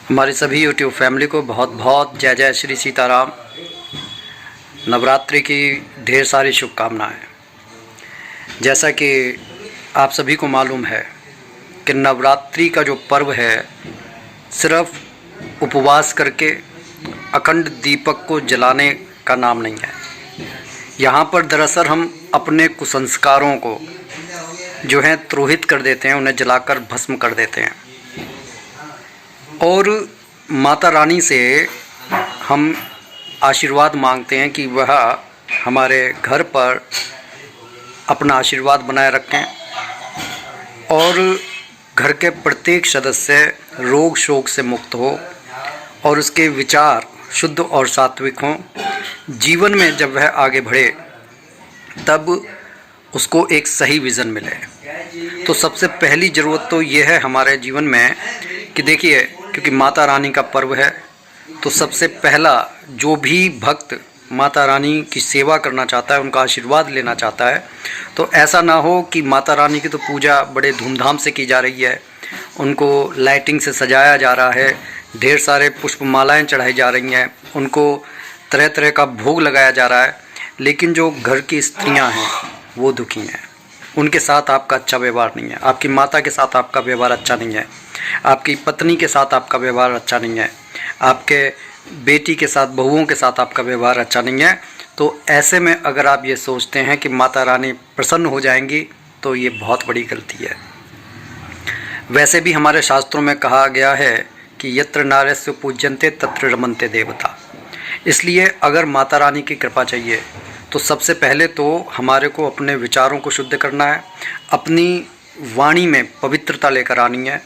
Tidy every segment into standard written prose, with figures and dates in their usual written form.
हमारी सभी YouTube family को बहुत बहुत जय जय श्री सीताराम। नवरात्रि की ढेर सारी शुभकामनाएं। जैसा कि आप सभी को मालूम है कि नवरात्रि का जो पर्व है सिर्फ उपवास करके अखंड दीपक को जलाने का नाम नहीं है। यहाँ पर दरअसल हम अपने कुसंस्कारों को जो है त्रोहित कर देते हैं, उन्हें जलाकर भस्म कर देते हैं और माता रानी से हम आशीर्वाद मांगते हैं कि वह हमारे घर पर अपना आशीर्वाद बनाए रखें और घर के प्रत्येक सदस्य रोग शोक से मुक्त हो और उसके विचार शुद्ध और सात्विक हों। जीवन में जब वह आगे बढ़े तब उसको एक सही विज़न मिले। तो सबसे पहली ज़रूरत तो ये है हमारे जीवन में कि देखिए, क्योंकि माता रानी का पर्व है तो सबसे पहला जो भी भक्त माता रानी की सेवा करना चाहता है, उनका आशीर्वाद लेना चाहता है, तो ऐसा ना हो कि माता रानी की तो पूजा बड़े धूमधाम से की जा रही है, उनको लाइटिंग से सजाया जा रहा है, ढेर सारे पुष्पमालाएं चढ़ाई जा रही हैं, उनको तरह तरह का भोग लगाया जा रहा है, लेकिन जो घर की स्त्रियां हैं वो दुखी हैं, उनके साथ आपका अच्छा व्यवहार नहीं है, आपकी माता के साथ आपका व्यवहार अच्छा नहीं है, आपकी पत्नी के साथ आपका व्यवहार अच्छा नहीं है, आपके बेटी के साथ, बहुओं के साथ आपका व्यवहार अच्छा नहीं है। तो ऐसे में अगर आप ये सोचते हैं कि माता रानी प्रसन्न हो जाएंगी तो ये बहुत बड़ी गलती है। वैसे भी हमारे शास्त्रों में कहा गया है कि यत्र नार्यस्य पूज्यन्ते तत्र रमन्ते देवता। इसलिए अगर माता रानी की कृपा चाहिए तो सबसे पहले तो हमारे को अपने विचारों को शुद्ध करना है, अपनी वाणी में पवित्रता लेकर आनी है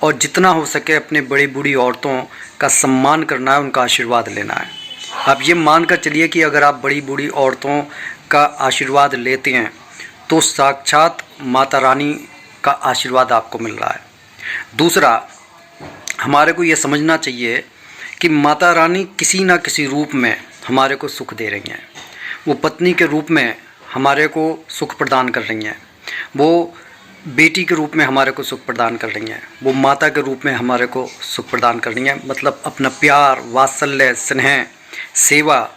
और जितना हो सके अपने बड़ी बूढ़ी औरतों का सम्मान करना है, उनका आशीर्वाद लेना है। आप ये मान कर चलिए कि अगर आप बड़ी बूढ़ी औरतों का आशीर्वाद लेते हैं तो साक्षात माता रानी का आशीर्वाद आपको मिल रहा है। दूसरा, हमारे को ये समझना चाहिए कि माता रानी किसी न किसी रूप में हमारे को सुख दे रही हैं। वो पत्नी के रूप में हमारे को सुख प्रदान कर रही हैं, वो बेटी के रूप में हमारे को सुख प्रदान कर रही हैं, वो माता के रूप में हमारे को सुख प्रदान कर रही हैं। मतलब अपना प्यार, वात्सल्य, स्नेह, सेवा,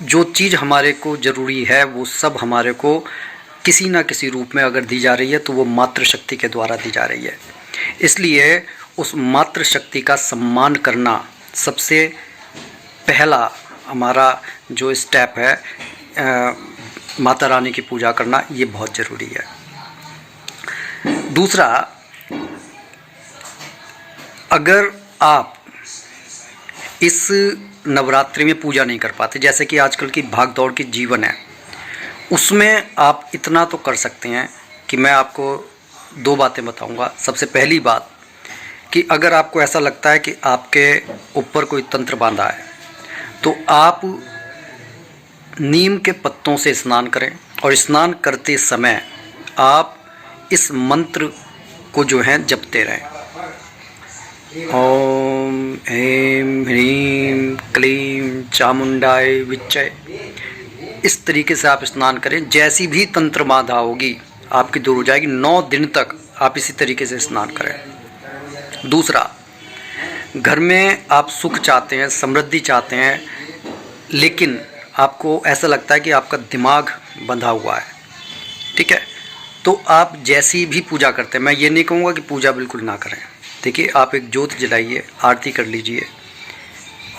जो चीज़ हमारे को ज़रूरी है वो सब हमारे को किसी न किसी रूप में अगर दी जा रही है तो वो मातृशक्ति के द्वारा दी जा रही है। इसलिए उस मातृशक्ति का सम्मान करना सबसे पहला हमारा जो स्टेप है, माता रानी की पूजा करना, ये बहुत ज़रूरी है। दूसरा, अगर आप इस नवरात्रि में पूजा नहीं कर पाते, जैसे कि आजकल की भाग दौड़ की जीवन है, उसमें आप इतना तो कर सकते हैं कि मैं आपको दो बातें बताऊंगा। सबसे पहली बात कि अगर आपको ऐसा लगता है कि आपके ऊपर कोई तंत्र बांधा है तो आप नीम के पत्तों से स्नान करें और स्नान करते समय आप इस मंत्र को जो है जपते रहें। ओम ऐं ह्रीं क्लीं चामुंडाय विच्चे। इस तरीके से आप स्नान करें। जैसी भी तंत्र बाधा होगी आपकी दूर हो जाएगी। 9 दिन तक आप इसी तरीके से स्नान करें। दूसरा, घर में आप सुख चाहते हैं, समृद्धि चाहते हैं, लेकिन आपको ऐसा लगता है कि आपका दिमाग बंधा हुआ है, ठीक है, तो आप जैसी भी पूजा करते हैं, मैं ये नहीं कहूँगा कि पूजा बिल्कुल ना करें। देखिए, आप एक ज्योत जलाइए, आरती कर लीजिए,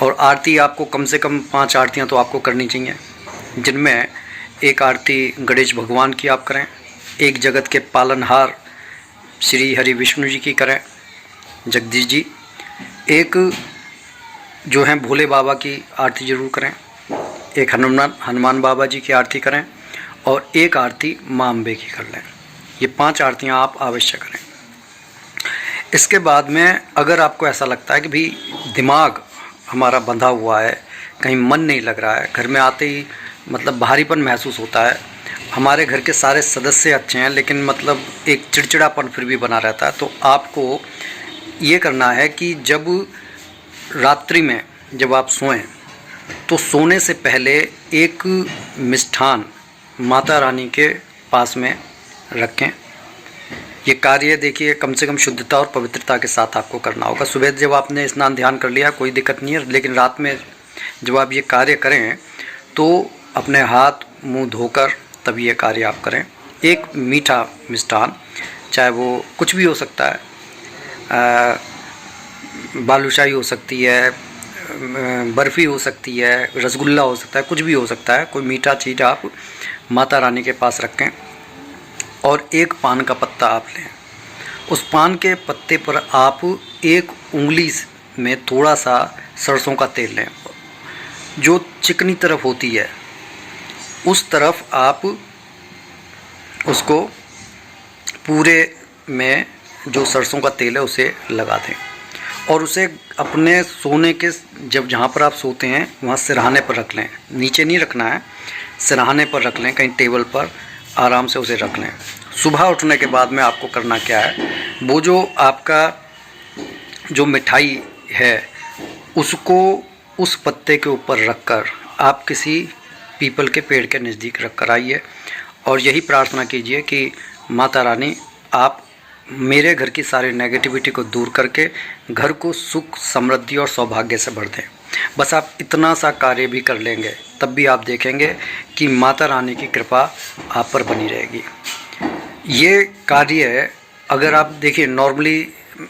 और आरती आपको कम से कम 5 आरतियाँ तो आपको करनी चाहिए, जिनमें एक आरती गणेश भगवान की आप करें, एक जगत के पालनहार श्री हरि विष्णु जी की करें, जगदीश जी, एक जो है भोले बाबा की आरती ज़रूर करें, एक हनुमान बाबा जी की आरती करें और एक आरती माँ अम्बे की कर लें। ये 5 आरतियाँ आप अवश्य करें। इसके बाद में अगर आपको ऐसा लगता है कि भी दिमाग हमारा बंधा हुआ है, कहीं मन नहीं लग रहा है, घर में आते ही मतलब भारीपन महसूस होता है, हमारे घर के सारे सदस्य अच्छे हैं लेकिन मतलब एक चिड़चिड़ापन फिर भी बना रहता है, तो आपको ये करना है कि जब रात्रि में जब आप सोएं तो सोने से पहले एक मिष्ठान माता रानी के पास में रखें। ये कार्य देखिए कम से कम शुद्धता और पवित्रता के साथ आपको करना होगा। सुबह जब आपने स्नान ध्यान कर लिया कोई दिक्कत नहीं है, लेकिन रात में जब आप ये कार्य करें तो अपने हाथ मुंह धोकर तब ये कार्य आप करें। एक मीठा मिष्ठान, चाहे वो कुछ भी हो सकता है, बालूशाही हो सकती है, बर्फ़ी हो सकती है, रसगुल्ला हो सकता है, कुछ भी हो सकता है, कोई मीठा चीज़ आप माता रानी के पास रखें और एक पान का पत्ता आप लें। उस पान के पत्ते पर आप एक उंगली में थोड़ा सा सरसों का तेल लें, जो चिकनी तरफ होती है उस तरफ आप उसको पूरे में जो सरसों का तेल है उसे लगा दें और उसे अपने सोने के जब जहाँ पर आप सोते हैं वहाँ सिरहाने पर रख लें। नीचे नहीं रखना है, सिरहाने पर रख लें, कहीं टेबल पर आराम से उसे रख लें। सुबह उठने के बाद में आपको करना क्या है, वो जो आपका जो मिठाई है उसको उस पत्ते के ऊपर रखकर आप किसी पीपल के पेड़ के नज़दीक रख कर आइए और यही प्रार्थना कीजिए कि माता रानी आप मेरे घर की सारी नेगेटिविटी को दूर करके घर को सुख समृद्धि और सौभाग्य से भर दें। बस आप इतना सा कार्य भी कर लेंगे तब भी आप देखेंगे कि माता रानी की कृपा आप पर बनी रहेगी। ये कार्य अगर आप देखिए नॉर्मली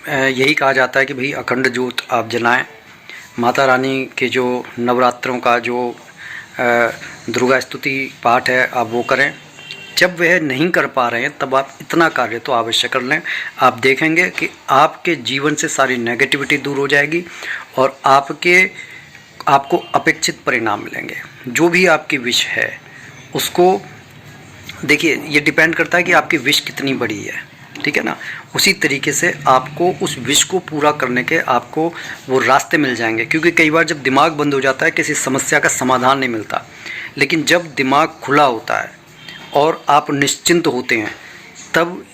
यही कहा जाता है कि भाई अखंड ज्योत आप जलाएं। माता रानी के जो नवरात्रों का जो दुर्गा स्तुति पाठ है आप वो करें। जब वह नहीं कर पा रहे हैं तब आप इतना कार्य तो अवश्य कर लें। आप देखेंगे कि आपके जीवन से सारी नेगेटिविटी दूर हो जाएगी और आपको अपेक्षित परिणाम मिलेंगे। जो भी आपकी विश है उसको देखिए, ये डिपेंड करता है कि आपकी विश कितनी बड़ी है, ठीक है ना। उसी तरीके से आपको उस विश को पूरा करने के आपको वो रास्ते मिल जाएंगे। क्योंकि कई बार जब दिमाग बंद हो जाता है किसी समस्या का समाधान नहीं मिलता, लेकिन जब दिमाग खुला होता है और आप निश्चिंत होते हैं तब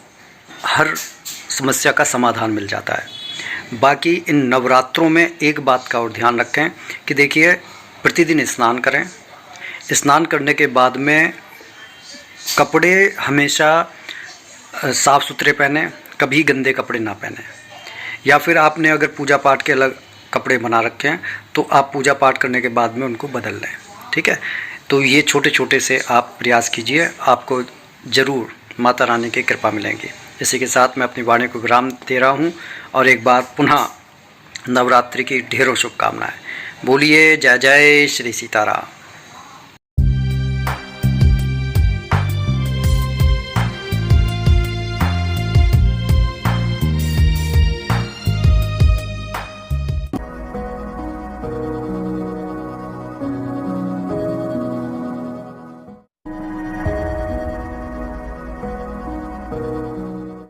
हर समस्या का समाधान मिल जाता है। बाकी इन नवरात्रों में एक बात का और ध्यान रखें कि देखिए प्रतिदिन स्नान करें। स्नान करने के बाद में कपड़े हमेशा साफ़ सुथरे पहने, कभी गंदे कपड़े ना पहने। या फिर आपने अगर पूजा पाठ के अलग कपड़े बना रखे हैं तो आप पूजा पाठ करने के बाद में उनको बदल लें, ठीक है। तो ये छोटे छोटे से आप प्रयास कीजिए, आपको ज़रूर माता रानी की कृपा मिलेंगी। इसी के साथ मैं अपनी वाणी को विराम दे रहा हूँ और एक बार पुनः नवरात्रि की ढेरों शुभकामनाएं। बोलिए जय जय श्री सीताराम।